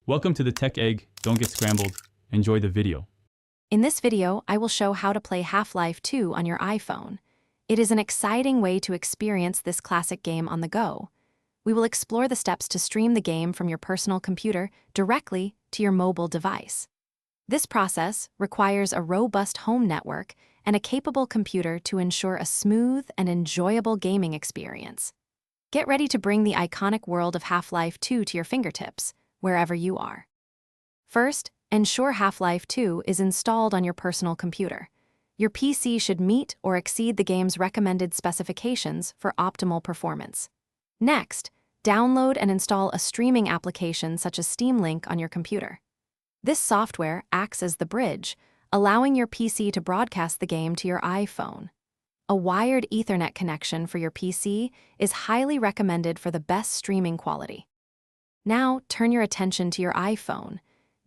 Welcome to the Tech Egg. Don't get scrambled. Enjoy the video. In this video, I will show how to play Half-Life 2 on your iPhone. It is an exciting way to experience this classic game on the go. We will explore the steps to stream the game from your personal computer directly to your mobile device. This process requires a robust home network and a capable computer to ensure a smooth and enjoyable gaming experience. Get ready to bring the iconic world of Half-Life 2 to your fingertips, wherever you are. First, ensure Half-Life 2 is installed on your personal computer. Your PC should meet or exceed the game's recommended specifications for optimal performance. Next, download and install a streaming application such as Steam Link on your computer. This software acts as the bridge, allowing your PC to broadcast the game to your iPhone. A wired Ethernet connection for your PC is highly recommended for the best streaming quality. Now, turn your attention to your iPhone.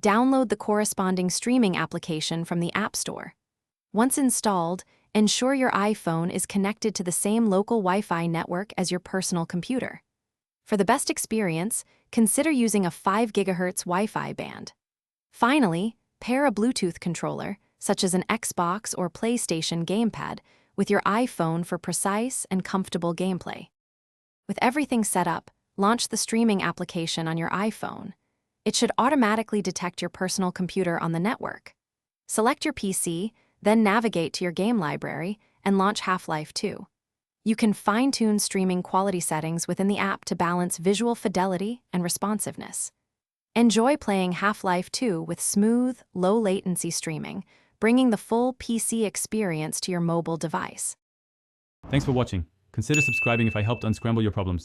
Download the corresponding streaming application from the App Store. Once installed, ensure your iPhone is connected to the same local Wi-Fi network as your personal computer. For the best experience, consider using a 5 GHz Wi-Fi band. Finally, pair a Bluetooth controller, such as an Xbox or PlayStation gamepad, with your iPhone for precise and comfortable gameplay. With everything set up, launch the streaming application on your iPhone. It should automatically detect your personal computer on the network. Select your PC, then navigate to your game library and launch Half-Life 2. You can fine-tune streaming quality settings within the app to balance visual fidelity and responsiveness. Enjoy playing Half-Life 2 with smooth, low-latency streaming, bringing the full PC experience to your mobile device. Thanks for watching. Consider subscribing if I helped unscramble your problems.